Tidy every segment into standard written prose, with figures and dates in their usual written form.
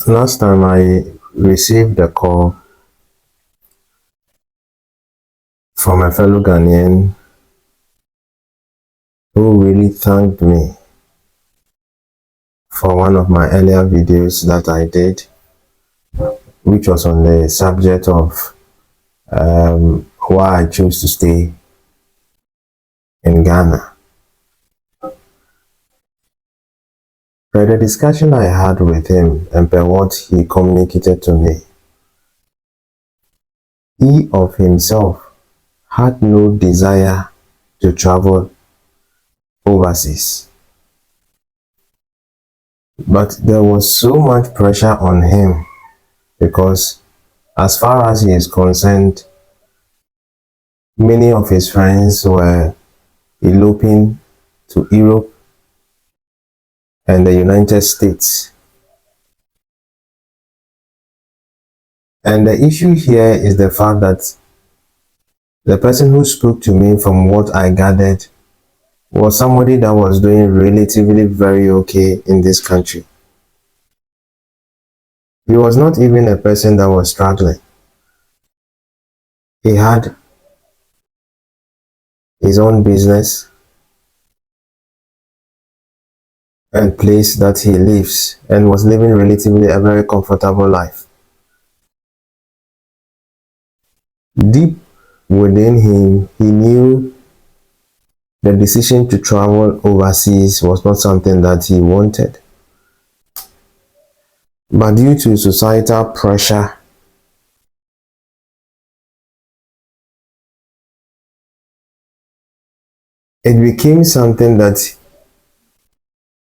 Last time I received a call from a fellow Ghanaian who really thanked me for one of my earlier videos that I did, which was on the subject of why I chose to stay in Ghana. But the discussion I had with him and by what he communicated to me, he of himself had no desire to travel overseas. But there was so much pressure on him because as far as he is concerned, many of his friends were eloping to Europe and the United States. And the issue here is the fact that the person who spoke to me, from what I gathered, was somebody that was doing relatively very okay in this country. He was not even a person that was struggling. He had his own business and place that he lives and was living relatively a very comfortable life. Deep within him, he knew the decision to travel overseas was not something that he wanted. But due to societal pressure, it became something that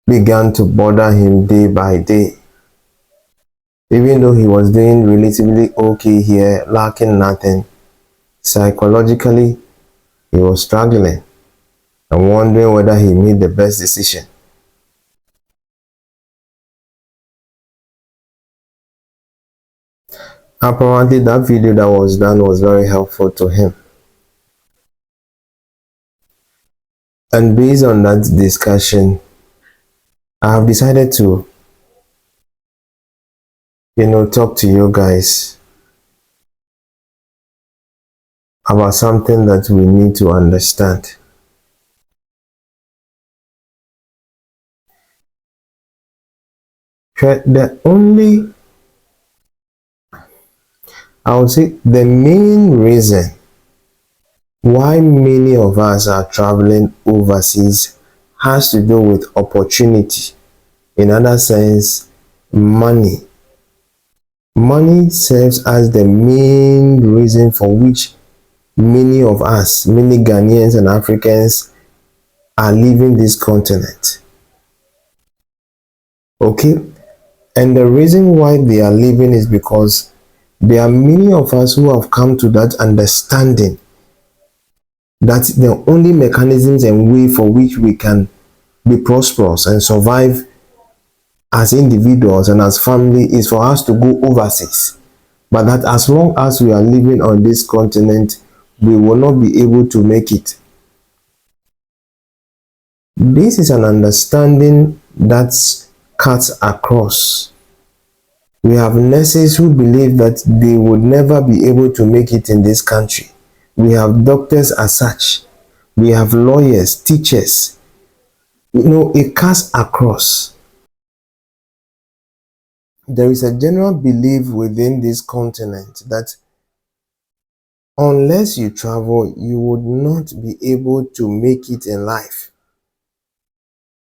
began to bother him day by day. Even though he was doing relatively okay here, lacking nothing, psychologically, he was struggling and wondering whether he made the best decision. Apparently, that video that was done was very helpful to him. And based on that discussion, I have decided to, talk to you guys about something that we need to understand. I would say the main reason why many of us are traveling overseas has to do with opportunity. In other sense, money. Money serves as the main reason for which many of us, many Ghanaians and Africans, are leaving this continent. Okay? And the reason why they are leaving is because there are many of us who have come to that understanding that the only mechanisms and way for which we can be prosperous and survive as individuals and as family is for us to go overseas. But that as long as we are living on this continent, we will not be able to make it. This is an understanding that cuts across. We have nurses who believe that they would never be able to make it in this country. We have doctors as such. We have lawyers, teachers. It cuts across. There is a general belief within this continent that unless you travel, you would not be able to make it in life.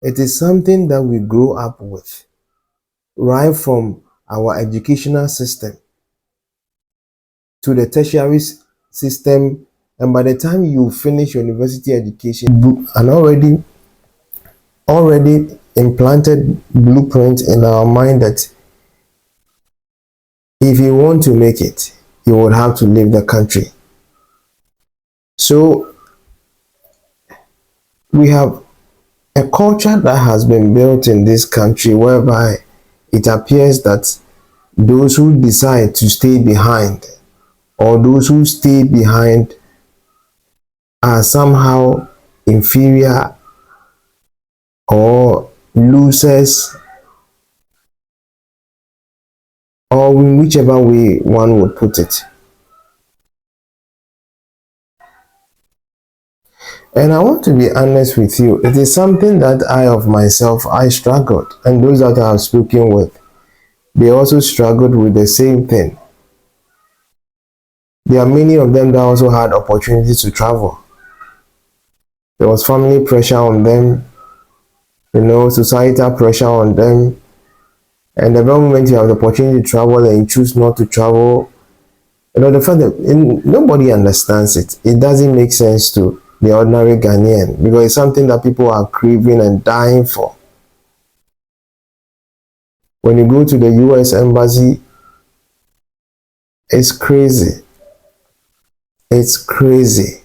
It is something that we grow up with, right from our educational system to the tertiary system, and by the time you finish your university education, an already implanted blueprint in our mind that if you want to make it, you would have to leave the country. So we have a culture that has been built in this country whereby it appears that those who decide to stay behind or those who stay behind are somehow inferior or losers or in whichever way one would put it. And I want to be honest with you, it is something that I of myself, I struggled, and those that I have spoken with, they also struggled with the same thing. There are many of them that also had opportunities to travel. There was family pressure on them, societal pressure on them, and the very moment you have the opportunity to travel and you choose not to travel, the fact that nobody understands it. It doesn't make sense to the ordinary Ghanaian because it's something that people are craving and dying for. When you go to the US Embassy, it's crazy. It's crazy.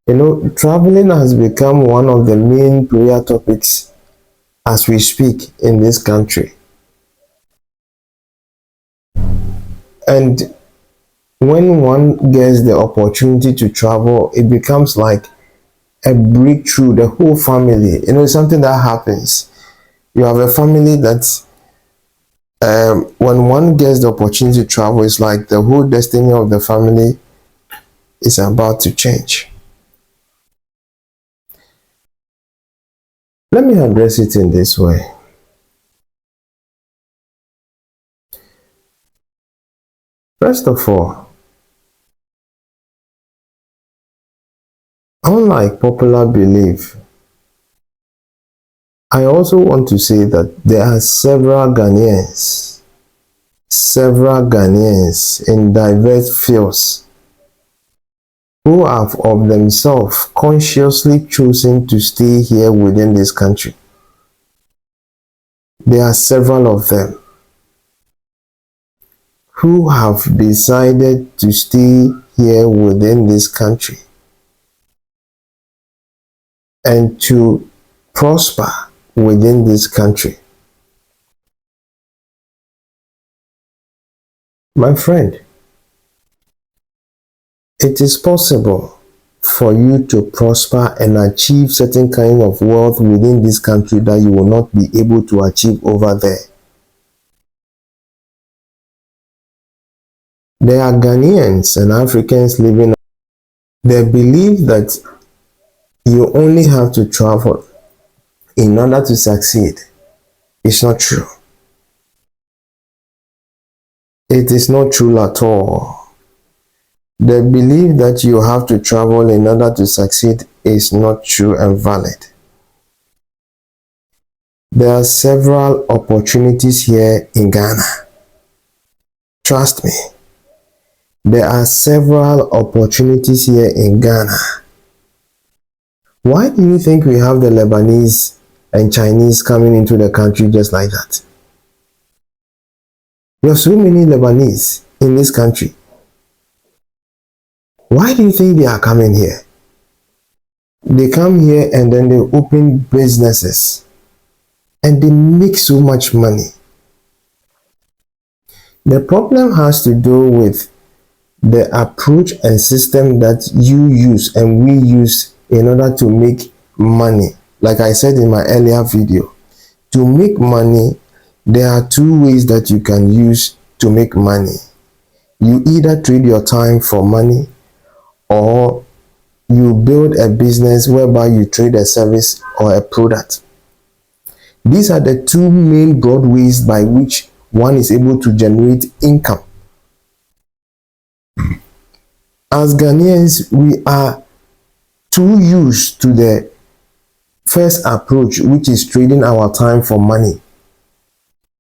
Traveling has become one of the main prayer topics as we speak in this country. And when one gets the opportunity to travel, it becomes like a breakthrough, the whole family. It's something that happens. You have a family that when one gets the opportunity to travel, it's like the whole destiny of the family is about to change. Let me address it in this way. First of all, unlike popular belief, I also want to say that there are several Ghanaians in diverse fields who have of themselves consciously chosen to stay here within this country. There are several of them who have decided to stay here within this country and to prosper within this country. My friend, it is possible for you to prosper and achieve certain kind of wealth within this country that you will not be able to achieve over there. There are Ghanaians and Africans living. They believe that you only have to travel in order to succeed. It's not true. It is not true at all. The belief that you have to travel in order to succeed is not true and valid. There are several opportunities here in Ghana. Trust me. There are several opportunities here in Ghana. Why do you think we have the Lebanese and Chinese coming into the country just like that? We have so many Lebanese in this country. Why do you think they are coming here? They come here and then they open businesses and they make so much money. The problem has to do with the approach and system that you use and we use in order to make money. Like I said in my earlier video, to make money, there are two ways that you can use to make money. You either trade your time for money, or you build a business whereby you trade a service or a product. These are the two main broad ways by which one is able to generate income. As Ghanaians, we are too used to the first approach, which is trading our time for money.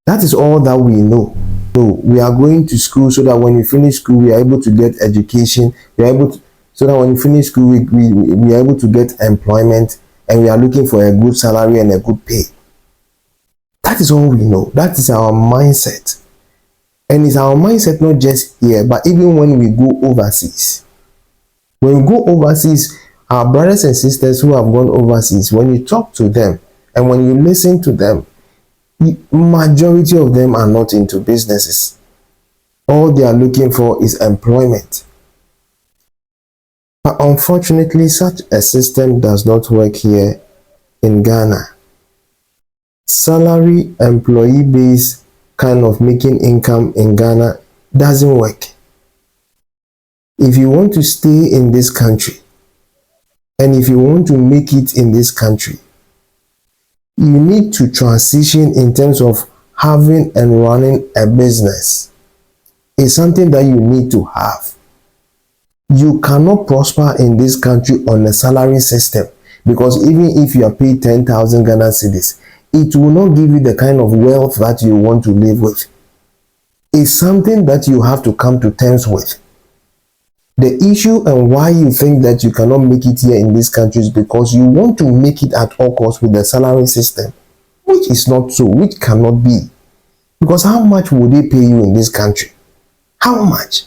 That is all that we know. So we are going to school so that when we finish school, we are able to get education. So that when we finish school, we are able to get employment, and we are looking for a good salary and a good pay. That is all we know. That is our mindset. And it's our mindset not just here, but even when we go overseas. When we go overseas, our brothers and sisters who have gone overseas, when you talk to them and when you listen to them, the majority of them are not into businesses. All they are looking for is employment. But unfortunately, such a system does not work here in Ghana. Salary employee base kind of making income in Ghana doesn't work. If you want to stay in this country and if you want to make it in this country, you need to transition in terms of having and running a business. It's something that you need to have. You cannot prosper in this country on a salary system, because even if you are paid 10,000 Ghana cedis, it will not give you the kind of wealth that you want to live with. It's something that you have to come to terms with. The issue and why you think that you cannot make it here in this country is because you want to make it at all costs with the salary system, which is not so, which cannot be. Because how much would they pay you in this country? How much?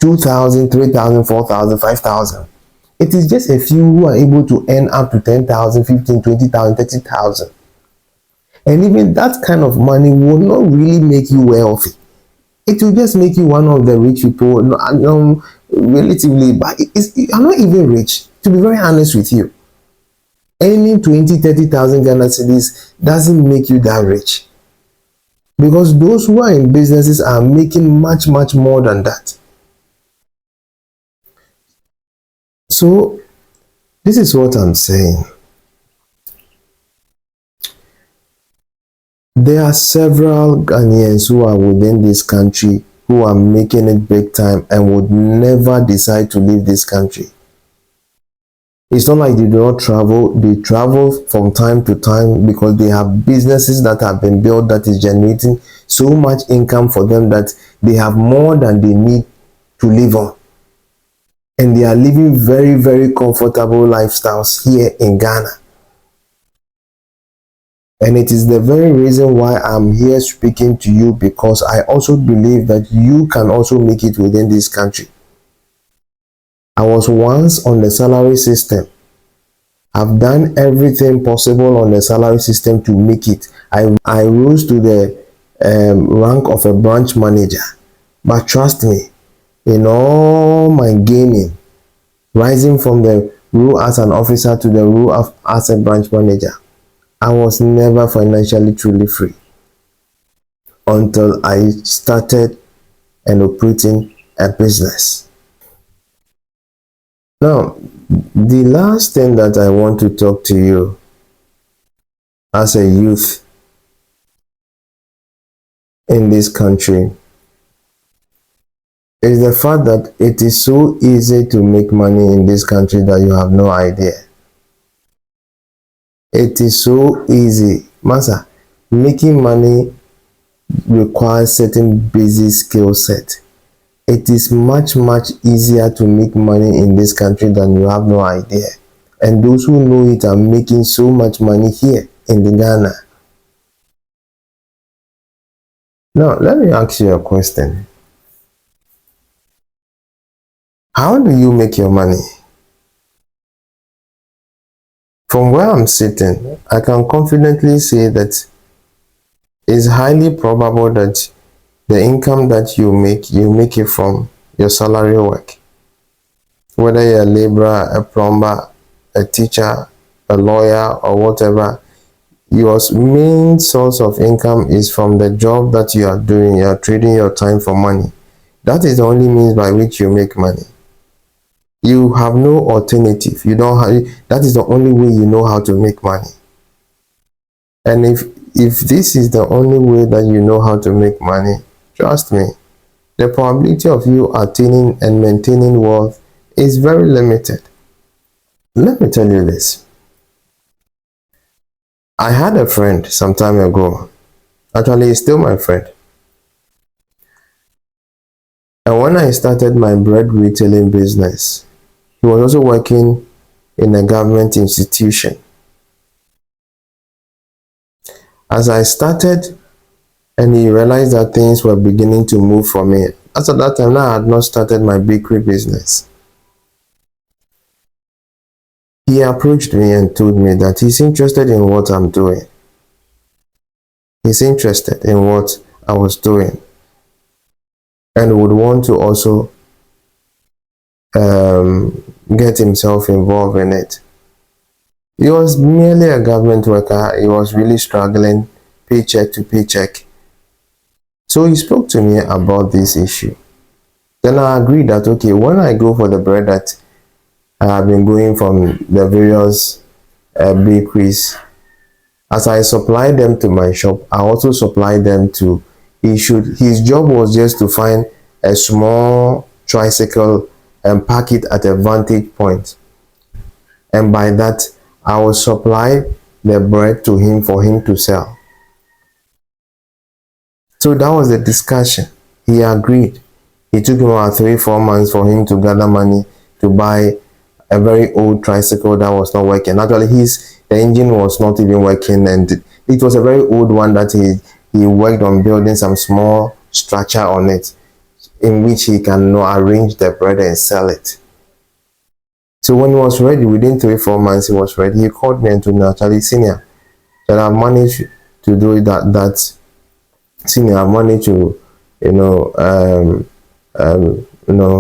2,000, 3,000, 4,000, 5,000. It is just a few who are able to earn up to 10,000, 15, 20,000, 30,000. And even that kind of money will not really make you wealthy. It will just make you one of the rich people, relatively, but you're not even rich, to be very honest with you. Earning 20, 30,000 Ghana cedis doesn't make you that rich. Because those who are in businesses are making much, much more than that. So, this is what I'm saying. There are several Ghanaians who are within this country who are making it big time and would never decide to leave this country. It's not like they do not travel. They travel from time to time because they have businesses that have been built that is generating so much income for them that they have more than they need to live on. And they are living very, very comfortable lifestyles here in Ghana. And it is the very reason why I'm here speaking to you, because I also believe that you can also make it within this country. I was once on the salary system. I've done everything possible on the salary system to make it. I rose to the rank of a branch manager. But trust me, in all my gaining, rising from the role as an officer to the role as a branch manager, I was never financially truly free until I started and operating a business. Now, the last thing that I want to talk to you as a youth in this country is the fact that it is so easy to make money in this country that you have no idea. It is so easy. Master, making money requires certain basic skill set. It is much, much easier to make money in this country than you have no idea. And those who know it are making so much money here in the Ghana. Now, let me ask you a question. How do you make your money? From where I'm sitting, I can confidently say that it's highly probable that the income that you make it from your salary work. Whether you're a laborer, a plumber, a teacher, a lawyer, or whatever, your main source of income is from the job that you are doing. You are trading your time for money. That is the only means by which you make money. You have no alternative. You don't have, that is the only way you know how to make money. And if this is the only way that you know how to make money, trust me, the probability of you attaining and maintaining wealth is very limited. Let me tell you this. I had a friend some time ago. Actually, he's still my friend. And when I started my bread retailing business, he was also working in a government institution. As I started and he realized that things were beginning to move for me, as at that time, now I had not started my bakery business. He approached me and told me that he's interested in what I'm doing. He's interested in what I was doing and would want to also get himself involved in it. He was merely a government worker. He was really struggling paycheck to paycheck. So he spoke to me about this issue. Then I agreed that, okay, when I go for the bread that I have been going from the various bakeries, as I supply them to my shop, I also supply them to, his job was just to find a small tricycle and park it at a vantage point. And by that, I will supply the bread to him for him to sell. So that was the discussion. He agreed. It took him about 3-4 months for him to gather money to buy a very old tricycle that was not working. Actually, the engine was not even working, and it was a very old one that he worked on building some small structure on it, in which he can arrange the bread and sell it. So when he was ready, within 3-4 months, he was ready. He called me and told me, actually, senior, that I've managed to do that senior, I've managed to,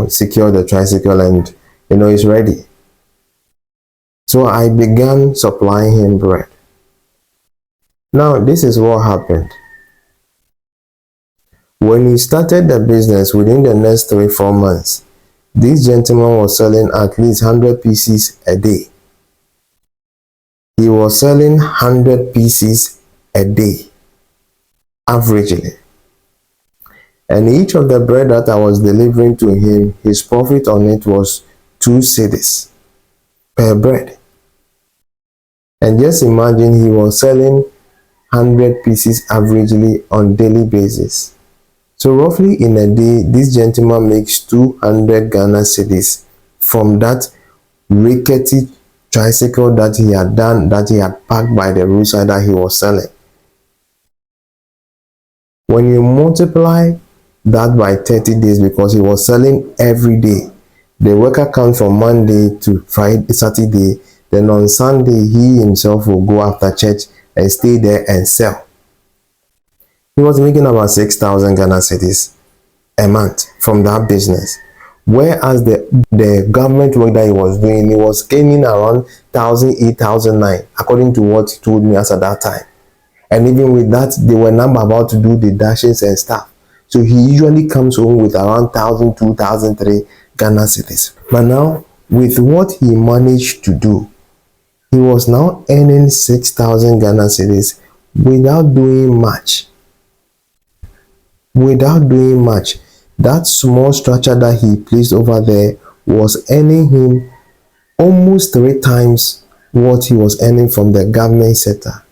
secure the tricycle, and it's ready. So I began supplying him bread. Now, this is what happened. When he started the business, within the next 3-4 months, this gentleman was selling at least 100 pieces a day. He was selling 100 pieces a day, averagely. And each of the bread that I was delivering to him, his profit on it was 2 cedis per bread. And just imagine, he was selling 100 pieces averagely on daily basis. So roughly in a day, this gentleman makes 200 Ghana cedis from that rickety tricycle that he had parked by the roadside that he was selling. When you multiply that by 30 days, because he was selling every day, the worker comes from Monday to Friday, Saturday, then on Sunday he himself will go after church and stay there and sell. He was making about 6,000 Ghana cedis a month from that business. Whereas the government work that he was doing, he was gaining around 1,000, 8,000, 9,000, according to what he told me as at that time. And even with that, they were not about to do deductions and stuff. So he usually comes home with around 1,000, 2,000, 3,000 Ghana cedis. But now, with what he managed to do, he was now earning 6,000 Ghana cedis without doing much. Without doing much. That small structure that he placed over there was earning him almost 3 times what he was earning from the government sector.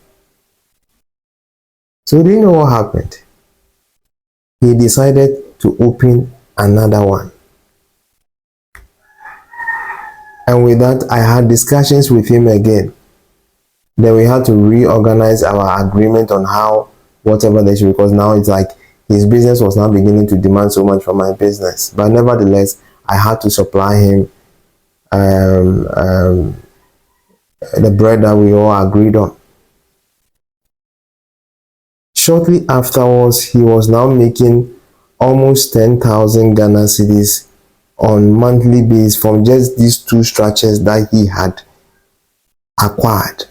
So do you know what happened? He decided to open another one. And with that, I had discussions with him again. Then we had to reorganize our agreement on how, whatever they should, because now it's like his business was now beginning to demand so much from my business. But nevertheless, I had to supply him the bread that we all agreed on. Shortly afterwards, he was now making almost 10,000 Ghana cedis on monthly basis from just these 2 structures that he had acquired.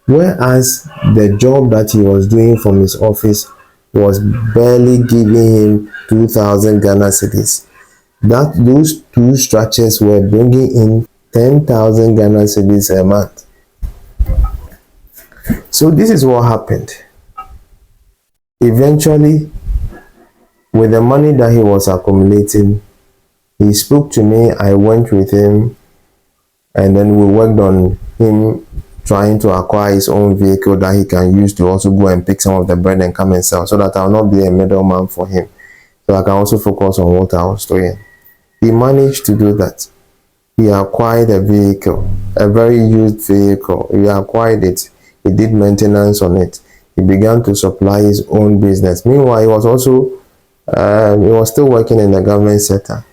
Whereas the job that he was doing from his office was barely giving him 2,000 Ghana cedis. Those 2 structures were bringing in 10,000 Ghana cedis a month. So this is what happened. Eventually, with the money that he was accumulating, he spoke to me. I went with him, and then we worked on him trying to acquire his own vehicle that he can use to also go and pick some of the bread and come and sell, so that I'll not be a middleman for him, so I can also focus on what I was doing. He managed to do that. He acquired a vehicle, a very used vehicle. He acquired it. He did maintenance on it. He began to supply his own business. Meanwhile, he was also he was still working in the government sector.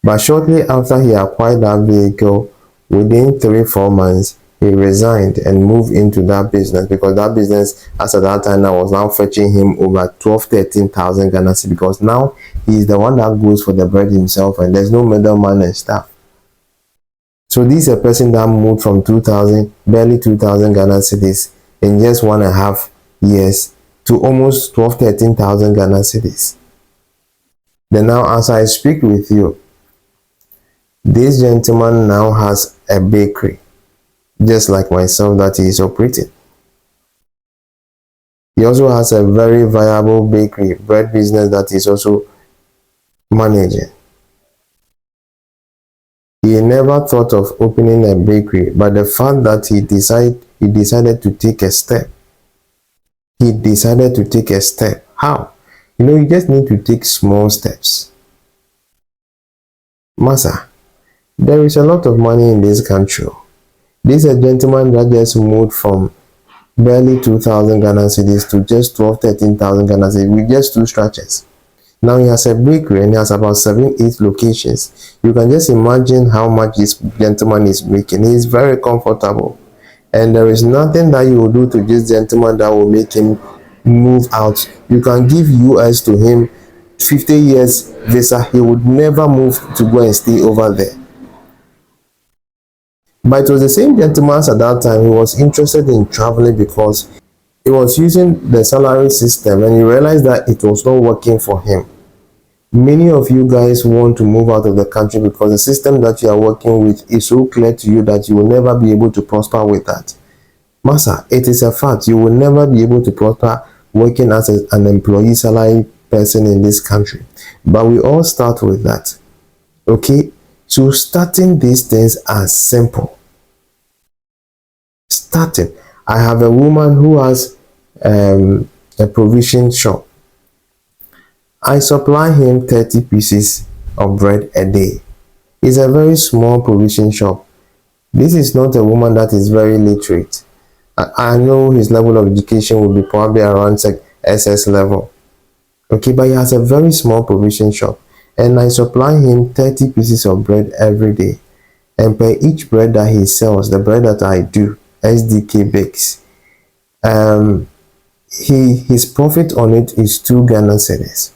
But shortly after he acquired that vehicle, within 3-4 months, he resigned and moved into that business, because that business, as at that time, was now fetching him over 12,000-13,000 Ghana cedis, because now he's the one that goes for the bread himself, and there's no middleman and stuff. So this is a person that moved from 2,000, barely 2,000 Ghana cedis in just 1.5 years to almost 12, 13,000 Ghana cedis. Then now, as I speak with you, this gentleman now has a bakery, just like myself, that he is operating. He also has a very viable bakery, bread business that he's also managing. He never thought of opening a bakery, but the fact that he decided to take a step. He decided to take a step. How? You just need to take small steps. Massa, there is a lot of money in this country. This is a gentleman that just moved from barely 2,000 Ghana cedis to just 12, 13,000 Ghana cedis with just 2 structures. Now he has a bakery and he has about 7, 8 locations. You can just imagine how much this gentleman is making. He is very comfortable. And there is nothing that you will do to this gentleman that will make him move out. You can give US to him 50 years visa. He would never move to go and stay over there. But it was the same gentleman at that time who was interested in traveling because he was using the salary system and he realized that it was not working for him. Many of you guys want to move out of the country because the system that you are working with is so clear to you that you will never be able to prosper with that. Massa, it is a fact, you will never be able to prosper working as an employee salary person in this country. But we all start with that. Okay? So starting these things are simple. Starting. I have a woman who has a provision shop. I supply him 30 pieces of bread a day. It's a very small provision shop. This is not a woman that is very literate. I know his level of education will be probably around SS level. Okay, but he has a very small provision shop. And I supply him 30 pieces of bread every day. And per each bread that he sells, the bread that I do, SDK Bakes, his profit on it is 2 Ghana cedis.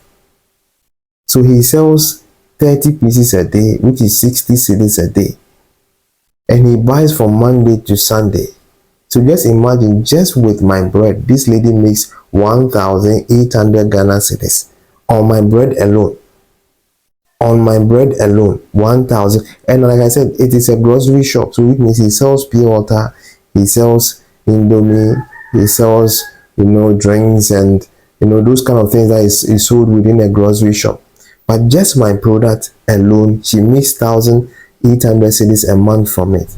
So he sells 30 pieces a day, which is 60 cedis a day. And he buys from Monday to Sunday. So just imagine, just with my bread, this lady makes 1,800 Ghana cedis on my bread alone. On my bread alone, 1,000. And like I said, it is a grocery shop, so it means he sells pure water, he sells Indomie, he sells drinks and those kind of things that is sold within a grocery shop. But just my product alone, she makes 1,800 cedis a month from it,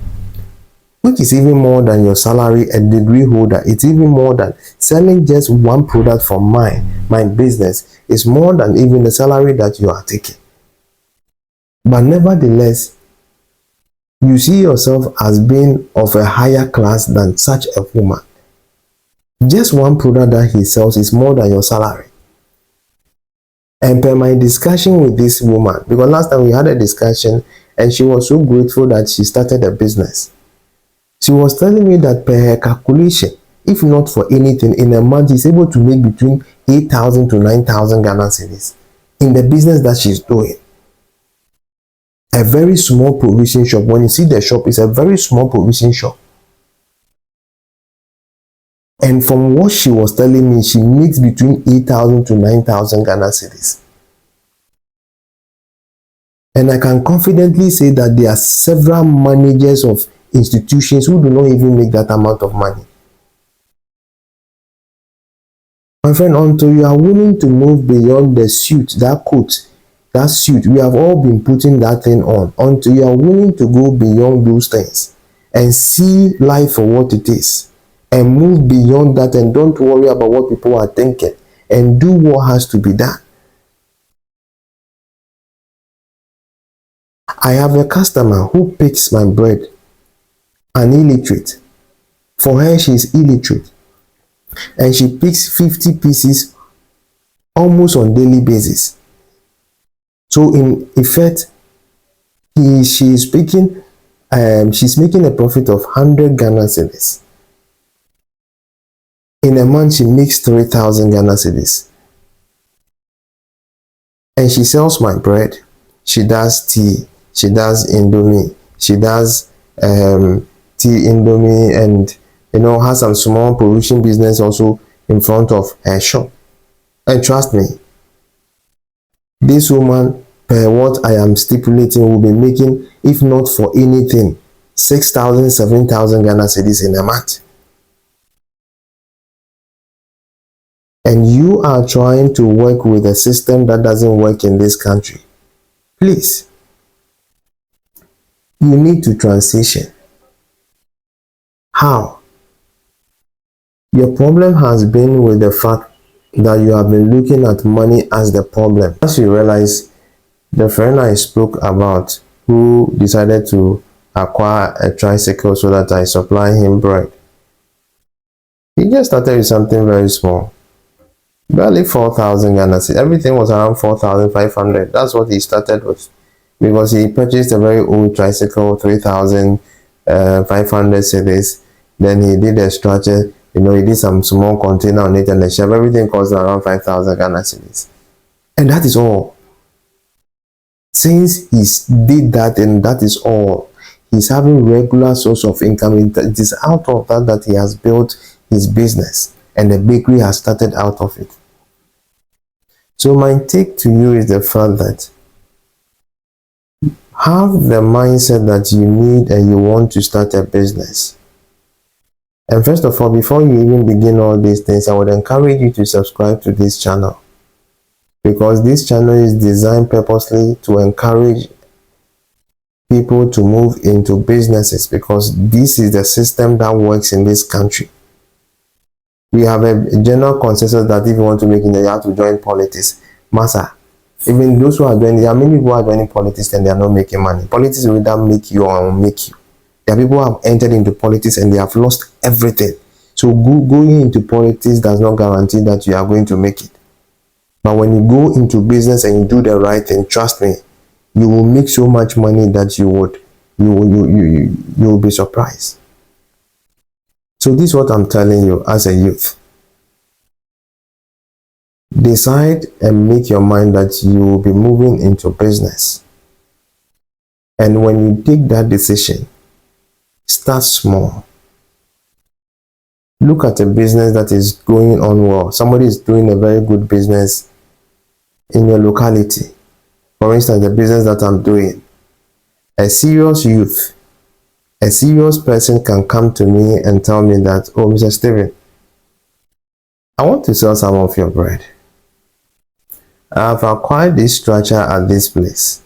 which is even more than your salary. A degree holder, it's even more than selling just one product from my business. Is more than even the salary that you are taking. But nevertheless, you see yourself as being of a higher class than such a woman. Just one product that he sells is more than your salary. And per my discussion with this woman, because last time we had a discussion and she was so grateful that she started a business. She was telling me that per her calculation, if not for anything, in a month she's able to make between 8,000 to 9,000 Ghana cedis in the business that she's doing. A very small provision shop. When you see the shop, it's a very small provision shop. And from what she was telling me, she makes between 8,000 to 9,000 Ghana cedis. And I can confidently say that there are several managers of institutions who do not even make that amount of money. My friend, until you are willing to move beyond the suit, that coat, that suit, we have all been putting that thing on, until you are willing to go beyond those things and see life for what it is and move beyond that, and don't worry about what people are thinking and do what has to be done. I have a customer who picks my bread, an illiterate. For her, she is illiterate, and she picks 50 pieces almost on daily basis. So in effect, she's making a profit of 100 Ghana cedis. In a month, she makes 3,000 Ghana cedis. And she sells my bread. She does tea. She does Indomie. She does tea, Indomie, and has some small provision business also in front of her shop. And trust me, this woman, per what I am stipulating, will be making, if not for anything, 6,000, 7,000 Ghana cedis in a month. And you are trying to work with a system that doesn't work in this country. Please, you need to transition. How? Your problem has been with the fact that you have been looking at money as the problem. As you realize, the friend I spoke about who decided to acquire a tricycle so that I supply him bread, he just started with something very small, barely 4,000 Ghana cedis. Everything was around 4,500. That's what he started with, because he purchased a very old tricycle, 3,500 cedis. Then he did a structure, he did some small container on it and a shelf. Everything cost around 5,000 Ghana cedis. And that is all. Since he did that, and that is all, he's having regular source of income. It is out of that he has built his business, and the bakery has started out of it. So my take to you is the fact that have the mindset that you need and you want to start a business. And first of all, before you even begin all these things, I would encourage you to subscribe to this channel, because this channel is designed purposely to encourage people to move into businesses, because this is the system that works in this country. We have a general consensus that if you want to make it, you have to join politics. Massa, even those who are joining, there are many people who are joining politics and they are not making money. Politics will either make you or make you. There are people who have entered into politics and they have lost everything. So going into politics does not guarantee that you are going to make it. But when you go into business and you do the right thing, trust me, you will make so much money that you will be surprised. So this is what I'm telling you as a youth. Decide and make your mind that you will be moving into business. And when you take that decision, start small. Look at a business that is going on well. Somebody is doing a very good business in your locality. For instance, the business that I'm doing. A serious youth, a serious person can come to me and tell me that, oh, Mr. Stephen, I want to sell some of your bread. I've acquired this structure at this place.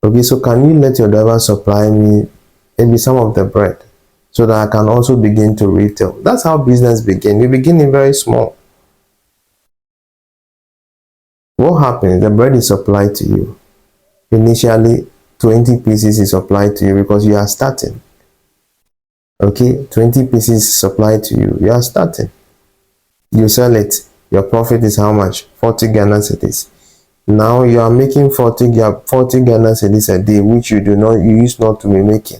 Okay, so can you let your driver supply me maybe some of the bread so that I can also begin to retail? That's how business begins. You begin in very small. What happens? The bread is supplied to you. Initially, 20 pieces is supplied to you because you are starting. Okay, 20 pieces supplied to you. You are starting. You sell it. Your profit is how much? 40 Ghana cedis. Now you are making 40 Ghana cedis a day, which you used not to be making.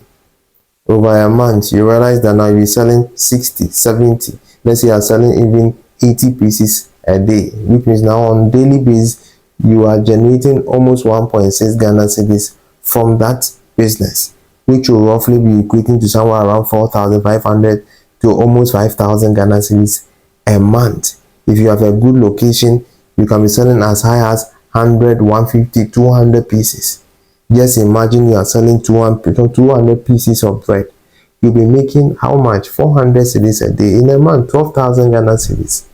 Over a month, you realize that now you're selling 60, 70. Let's say you are selling even 80 pieces a day, which means now on daily basis, you are generating almost 1.6 Ghana cedis from that business, which will roughly be equating to somewhere around 4,500 to almost 5,000 Ghana cedis a month. If you have a good location, you can be selling as high as 100, 150, 200 pieces. Just imagine you are selling 200 pieces of bread. You'll be making how much? 400 cedis a day. In a month, 12,000 Ghana cedis.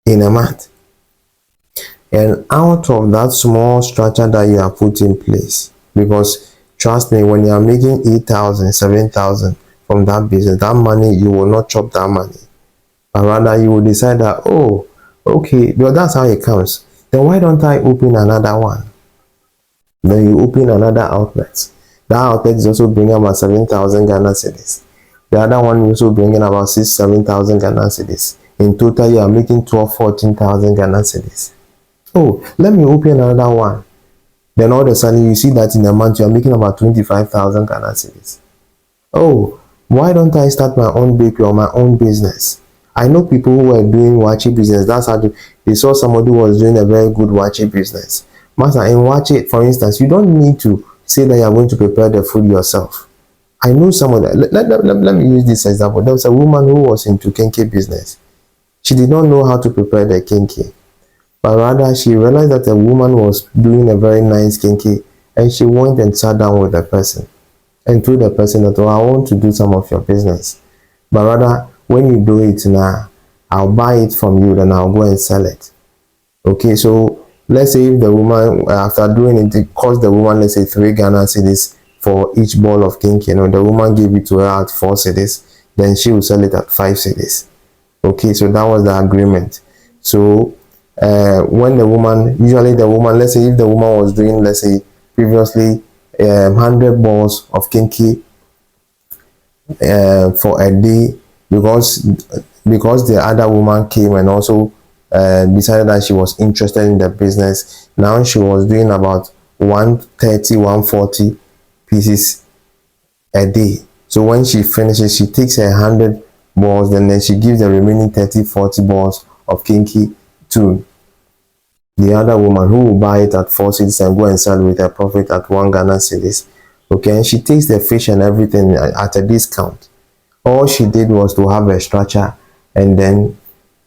In a month. And out of that small structure that you have put in place, because trust me, when you are making 8,000, 7,000 from that business, that money, you will not chop that money. But rather you will decide that, oh, okay, but that's how it comes. Then why don't I open another one? Then you open another outlet. That outlet is also bringing about 7,000 Ghana cedis. The other one is also bringing about 7,000 Ghana cedis. In total, you are making 14,000 Ghana cedis. Oh, let me open another one. Then all of a sudden, you see that in a month, you are making about 25,000 Ghana cedis. Oh, why don't I start my own bakery or my own business? I know people who were doing waakye business. That's how they saw somebody who was doing a very good waakye business. Master, in waakye, for instance, you don't need to say that you are going to prepare the food yourself. I know someone that, let me use this example. There was a woman who was into kinky business. She did not know how to prepare the kinky, but rather she realized that a woman was doing a very nice kinky, and she went and sat down with the person and told the person that, oh, I want to do some of your business, but rather when you do it now, I'll buy it from you, then I'll go and sell it. Okay, so let's say if the woman, after doing it, it cost the woman, let's say 3 Ghana cedis for each ball of kinky, the woman gave it to her at 4 cedis, then she will sell it at 5 cedis. Okay, so that was the agreement. So when the woman, usually the woman, let's say if the woman was doing, let's say previously 100 balls of kinky for a day, because the other woman came and also decided that she was interested in the business. Now she was doing about 130 140 pieces a day. So when she finishes, she takes 100 balls, then she gives the remaining 30-40 balls of kinky to the other woman, who will buy it at 4 cedis and go and sell with a profit at 1 Ghana cedis. Okay, and she takes the fish and everything at a discount. All she did was to have a structure and then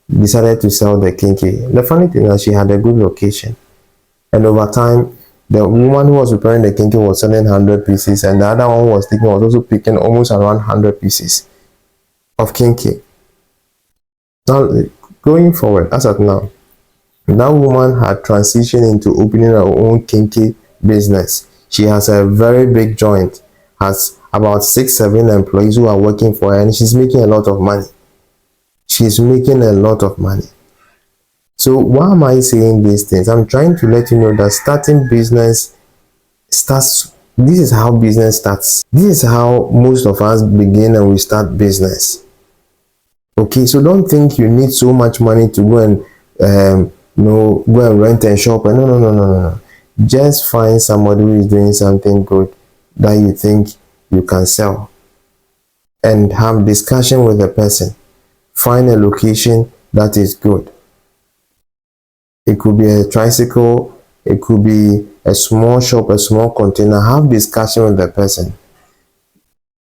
decided to sell the kinky. The funny thing is she had a good location, and over time the woman who was preparing the kinky was selling 100 pieces, and the other one was also picking almost around 100 pieces of kinky. Now going forward, as of now, that woman had transitioned into opening her own kinky business. She has a very big joint, has about 6-7 employees who are working for her, and she's making a lot of money. She's making a lot of money. So why am I saying these things? I'm trying to let you know that starting business starts. This is how business starts. This is how most of us begin and we start business. Okay, so don't think you need so much money to go and go and rent a shop. No. Just find somebody who is doing something good that you think you can sell, and have discussion with the person. Find a location that is good. It could be a tricycle, it could be a small shop, a small container. Have discussion with the person.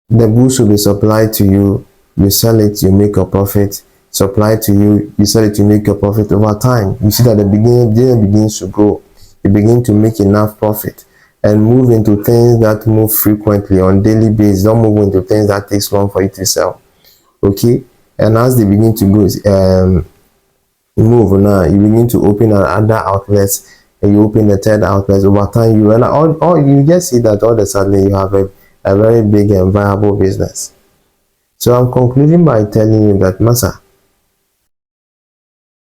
The goods will be supplied to you, you sell it, you make a profit. Supply to you, you sell it, you make a profit. Over time, you see that the beginning begins to grow. You begin to make enough profit and move into things that move frequently on daily basis. Don't move into things that takes long for you to sell. Okay, and as they begin to go move now, you begin to open other outlets, and you open the third outlet. Over time, you realize, or you just see that all of a sudden you have a very big and viable business. So I'm concluding by telling you that, Masa,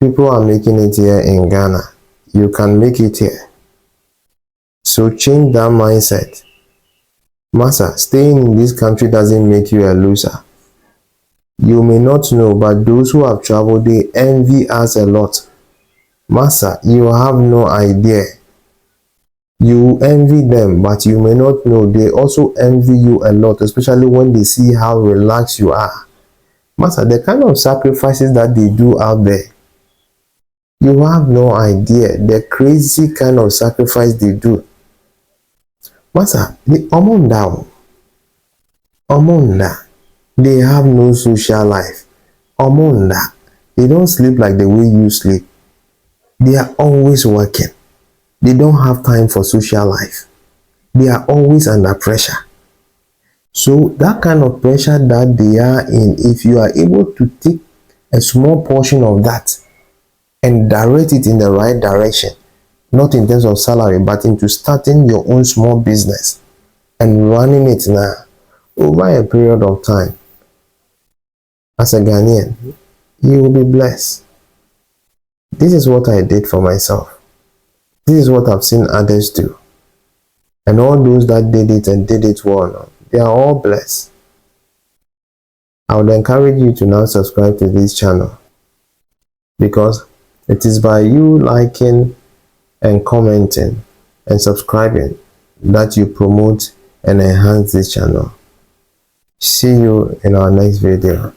people are making it here in Ghana. You can make it here. So change that mindset. Masa, staying in this country doesn't make you a loser. You may not know, but those who have traveled, they envy us a lot. Masa, you have no idea. You envy them, but you may not know they also envy you a lot, especially when they see how relaxed you are. Masa, the kind of sacrifices that they do out there, you have no idea the crazy kind of sacrifice they do. Masa, they have no social life. They don't sleep like the way you sleep. They are always working. They don't have time for social life. They are always under pressure. So that kind of pressure that they are in, if you are able to take a small portion of that and direct it in the right direction, not in terms of salary, but into starting your own small business and running it now over a period of time, as a Ghanaian, you will be blessed. This is what I did for myself. This is what I've seen others do. And all those that did it and did it well, they are all blessed. I would encourage you to now subscribe to this channel, because it is by you liking and commenting and subscribing that you promote and enhance this channel. See you in our next video.